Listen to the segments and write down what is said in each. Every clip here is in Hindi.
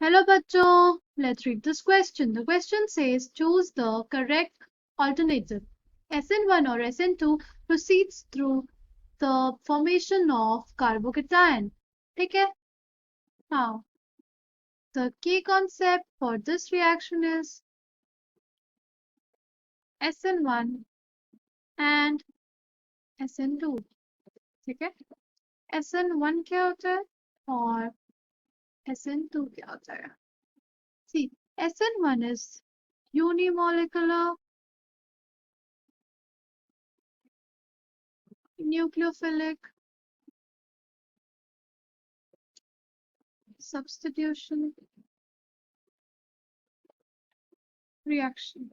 Hello, bachcho. Let's read this question. The question says choose the correct alternative. SN1 or SN2 proceeds through the formation of carbocation. ठीक है? Now, the key concept for this reaction is SN1 and SN2. ठीक है? SN1 क्या होता है और SN2 क्या होता है? See, SN1 is unimolecular nucleophilic substitution reaction.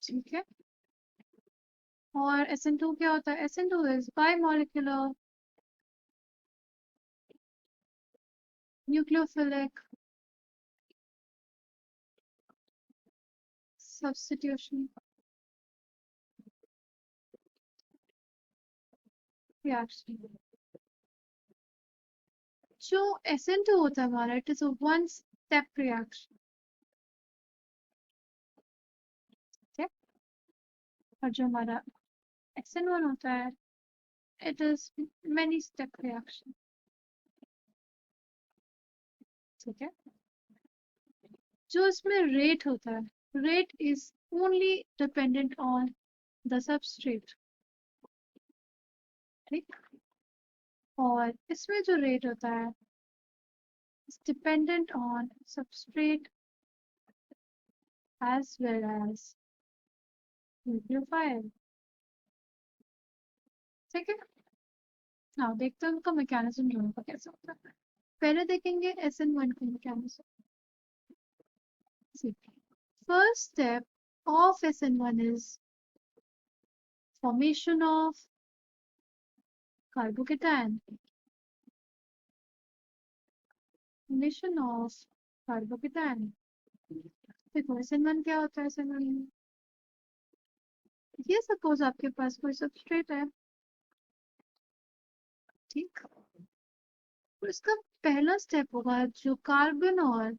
ठीक है? और SN2 क्या होता है? SN2 is bimolecular nucleophilic substitution reaction. जो SN2 होता है हमारा, it is a one step reaction. ठीक है? और जो हमारा SN1 होता है, it is many step reaction. ठीक है? जो इसमें rate होता है, rate is only dependent on the substrate. ठीक? और इसमें जो rate होता है is dependent on substrate as well as nucleophile. ठीक है? हाँ, देखते हैं उनका मैकेनिज्म दोनों का कैसा होता है. पहले देखेंगे SN1 का mechanism. First step of SN1 is formation of carbocation. Formation of carbocation. देखो SN1 क्या होता है? SN1 ये सपोज आपके पास कोई सबस्ट्रेट है, ठीक, तो इसका पहला स्टेप होगा जो कार्बन और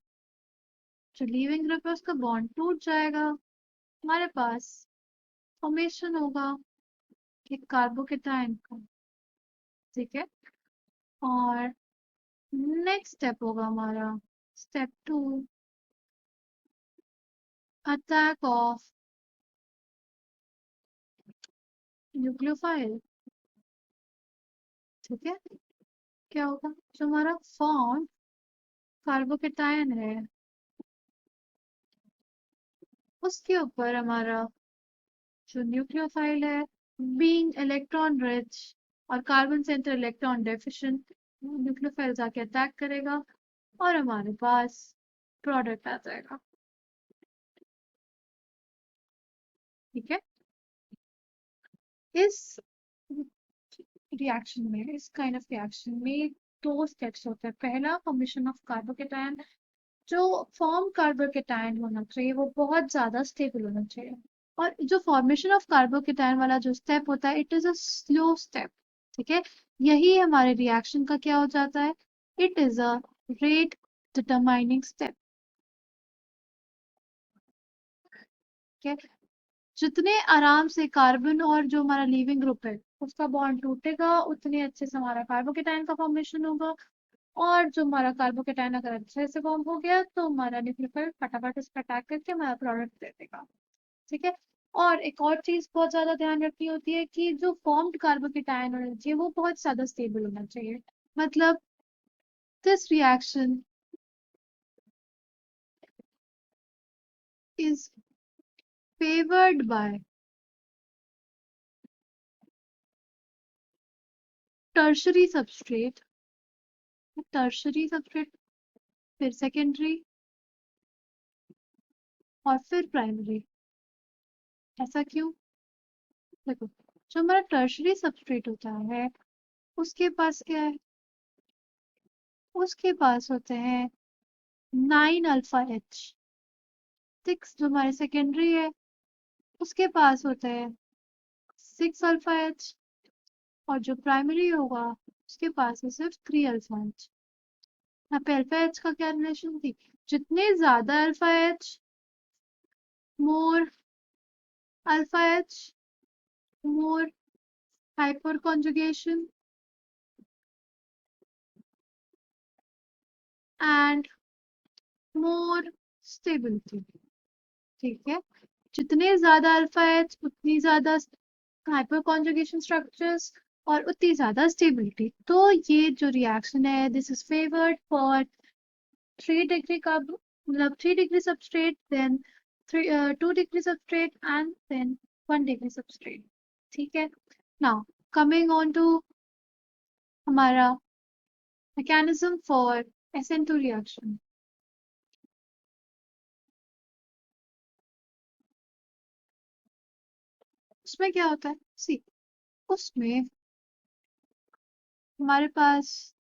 जो लीविंग ग्रुप है उसका बॉन्ड टूट जाएगा, हमारे पास फॉर्मेशन होगा एक कार्बोकेटाइन का. ठीक है? और नेक्स्ट स्टेप होगा हमारा स्टेप 2, अटैक ऑफ न्यूक्लियोफाइल. ठीक है? क्या होगा? जो हमारा फॉर्म कार्बोकेटाइन है उसके ऊपर हमारा जो न्यूक्लियोफाइल है, बीइंग इलेक्ट्रॉन रिच और carbon centre electron deficient, nucleophile जाके अटैक करेगा और हमारे पास प्रोडक्ट आ जाएगा. ठीक है? इस रिएक्शन में, इस काइंड ऑफ रिएक्शन में दो स्टेप्स होते हैं. पहला फॉर्मेशन ऑफ कार्बोकेटाइन. जो फॉर्म कार्बोकेटाइन होना चाहिए वो बहुत ज्यादा स्टेबल होना चाहिए, और जो फॉर्मेशन ऑफ कार्बोकेटाइन वाला जो स्टेप होता है it is a slow step. ठीक है? यही हमारे रिएक्शन का क्या हो जाता है? It is a rate determining step. ठीक है? जितने आराम से कार्बन और जो हमारा लीविंग ग्रुप है उसका बॉन्ड टूटेगा उतने अच्छे से हमारा कार्बोकेटाइन का फॉर्मेशन होगा, और जो हमारा कार्बोकेटाइन अगर अच्छे से फॉर्म हो गया तो हमारा न्यूक्लियोफाइल फटाफट इस पर अटैक करके हमारा प्रोडक्ट दे देगा. ठीक है? और एक और चीज बहुत ज्यादा ध्यान रखनी होती है कि जो फॉर्म्ड कार्बोकेटाइन होना चाहिए वो बहुत ज्यादा स्टेबल होना चाहिए. मतलब this reaction is favoured by tertiary substrate. Tertiary substrate, फिर सेकेंडरी और फिर प्राइमरी. ऐसा क्यों? देखो, जो हमारा टर्शरी सबस्ट्रेट होता है उसके पास क्या है? उसके पास होते हैं 9 अल्फा एच. 6 जो हमारे सेकेंडरी है उसके पास होते हैं 6 अल्फा एच, और जो प्राइमरी होगा उसके पास है सिर्फ 3 अल्फा एच. यहाँ पे अल्फा एच का क्या रिलेशन थी, जितने ज्यादा alpha H, more alpha H, more hyper conjugation and more stability. ठीक है, जितने ज्यादा अल्फा एच उतनी ज्यादा हाइपर कॉन्जुगेशन स्ट्रक्चर्स और उतनी ज्यादा स्टेबिलिटी। तो ये जो रिएक्शन है, this is favoured for 3 degree का, मतलब 3 degree substrate, then 2 degree substrate and then 1 degree substrate. ठीक है, नाउ कमिंग ऑन टू हमारा मैकेनिज्म फॉर SN2 रिएक्शन। उसमें क्या होता है, सी उसमें हमारे पास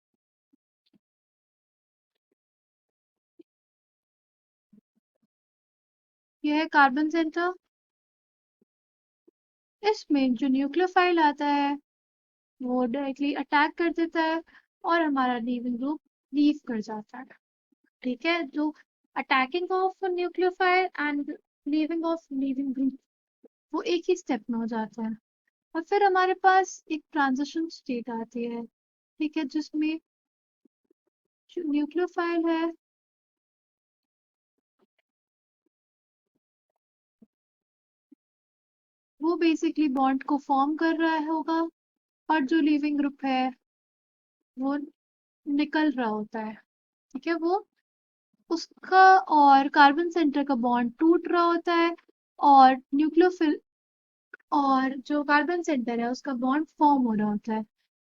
यह है कार्बन सेंटर, इसमें जो न्यूक्लियोफाइल आता है वो डायरेक्टली अटैक कर देता है और हमारा लीविंग ग्रुप लीव कर जाता है। ठीक है, जो attacking of nucleophile and leaving of leaving group वो एक ही स्टेप में हो जाता है। और फिर हमारे पास एक ट्रांजिशन स्टेट आती है, ठीक है, जिसमें जो न्यूक्लियोफाइल है वो बेसिकली बॉन्ड को फॉर्म कर रहा होगा और जो लीविंग ग्रुप है वो निकल रहा होता है। ठीक है, वो उसका और कार्बन सेंटर का बॉन्ड टूट रहा होता है और न्यूक्लियोफिल और जो कार्बन सेंटर है उसका बॉन्ड फॉर्म हो रहा होता है।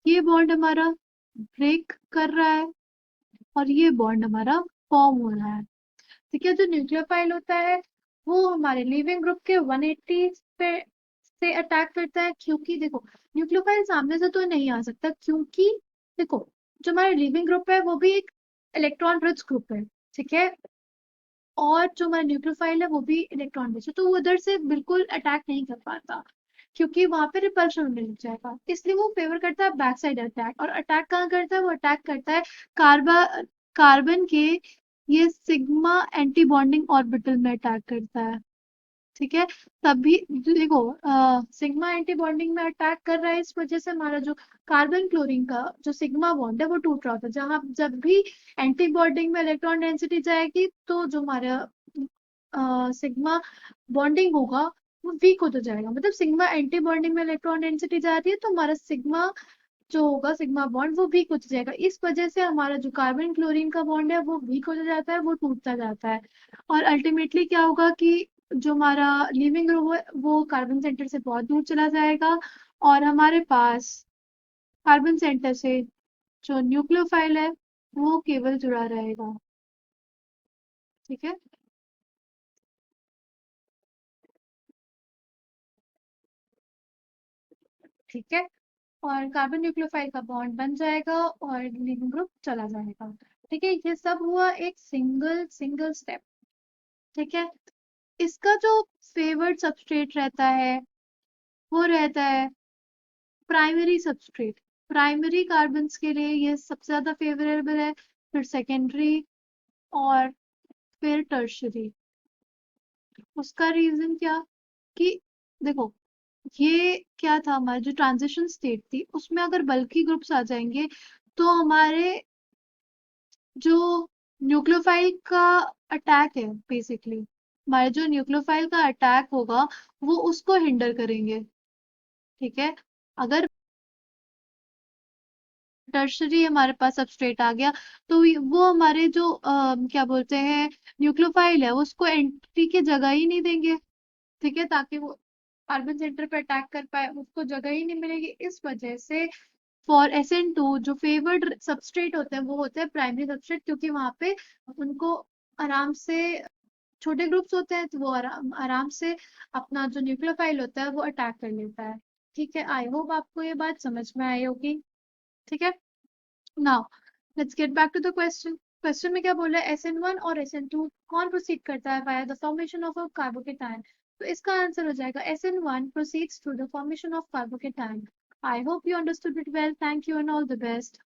ये बॉन्ड हमारा ब्रेक कर रहा है और ये बॉन्ड हमारा फॉर्म हो रहा है। ठीक है, जो न्यूक्लियोफाइल होता है वो हमारे लीविंग ग्रुप के 180 पे से अटैक करता है, क्योंकि देखो न्यूक्लियोफाइल सामने से तो नहीं आ सकता, क्योंकि देखो जो हमारे लिविंग ग्रुप है वो भी एक इलेक्ट्रॉन रिच ग्रुप है। ठीक है, और जो हमारा न्यूक्लियोफाइल है वो भी इलेक्ट्रॉन रिच है, तो वो उधर से बिल्कुल अटैक नहीं कर पाता क्योंकि वहां पे रिपल्शन होने लग जाएगा। इसलिए वो फेवर करता है बैक साइड अटैक। और अटैक कहाँ करता है, वो अटैक करता है कार्बा कार्बन के ये सिग्मा एंटी बॉन्डिंग ऑर्बिटल में अटैक करता है। ठीक है, तभी देखो सिग्मा एंटी बॉन्डिंग में अटैक कर रहा है, इस वजह से हमारा जो कार्बन क्लोरीन का जो सिग्मा बॉन्ड है वो टूट रहा होता है। जहां जब भी एंटी बॉन्डिंग में इलेक्ट्रॉन डेंसिटी जाएगी तो जो हमारा सिग्मा बॉन्डिंग होगा वो वीक होता जाएगा। मतलब सिग्मा एंटी बॉन्डिंग में इलेक्ट्रॉन डेंसिटी जा रही है तो हमारा सिग्मा जो होगा सिग्मा बॉन्ड वो वीक होता जाएगा। इस वजह से हमारा जो कार्बन क्लोरीन का बॉन्ड है वो वीक होता जाता है, वो टूटता जाता है। और अल्टीमेटली क्या होगा कि जो हमारा लिविंग ग्रुप है वो कार्बन सेंटर से बहुत दूर चला जाएगा और हमारे पास कार्बन सेंटर से जो न्यूक्लियोफाइल है वो केवल जुड़ा रहेगा। ठीक है, ठीक है, और कार्बन न्यूक्लियोफाइल का बॉन्ड बन जाएगा और लिविंग ग्रुप चला जाएगा। ठीक है, ये सब हुआ एक सिंगल सिंगल स्टेप। ठीक है, इसका जो फेवर्ड सबस्ट्रेट रहता है वो रहता है प्राइमरी सबस्ट्रेट। प्राइमरी कार्बन्स के लिए ये सबसे ज्यादा फेवरेबल है, फिर सेकेंडरी और फिर टर्शरी। उसका रीजन क्या कि देखो ये क्या था, हमारी जो ट्रांजिशन स्टेट थी उसमें अगर बल्की ग्रुप्स आ जाएंगे तो हमारे जो न्यूक्लियोफाइल का अटैक है, बेसिकली हमारे जो न्यूक्लियोफाइल का अटैक होगा वो उसको हिंडर करेंगे। ठीक है, अगर टर्शरी हमारे पास सबस्ट्रेट आ गया तो वो हमारे जो क्या बोलते हैं न्यूक्लियोफाइल है उसको एंट्री की जगह ही नहीं देंगे। ठीक है, ताकि वो कार्बन सेंटर पे अटैक कर पाए, उसको जगह ही नहीं मिलेगी। इस वजह से फॉर SN2 जो फेवर्ड सबस्ट्रेट होते हैं वो होते हैं प्राइमरी सबस्ट्रेट, क्योंकि वहां पे उनको आराम से छोटे ग्रुप्स होते हैं तो वो आराम आराम से अपना जो न्यूक्लियोफाइल होता है वो अटैक कर लेता है। ठीक है, आई होप आपको ये बात समझ में आई होगी। ठीक है, now let's get back to the question. Question में क्या बोला है, SN1 और SN2 कौन प्रोसीड करता है via the formation of a carbocation. तो इसका आंसर हो जाएगा SN1 proceeds through the formation of carbocation. I hope you understood it well. Thank you and all the best.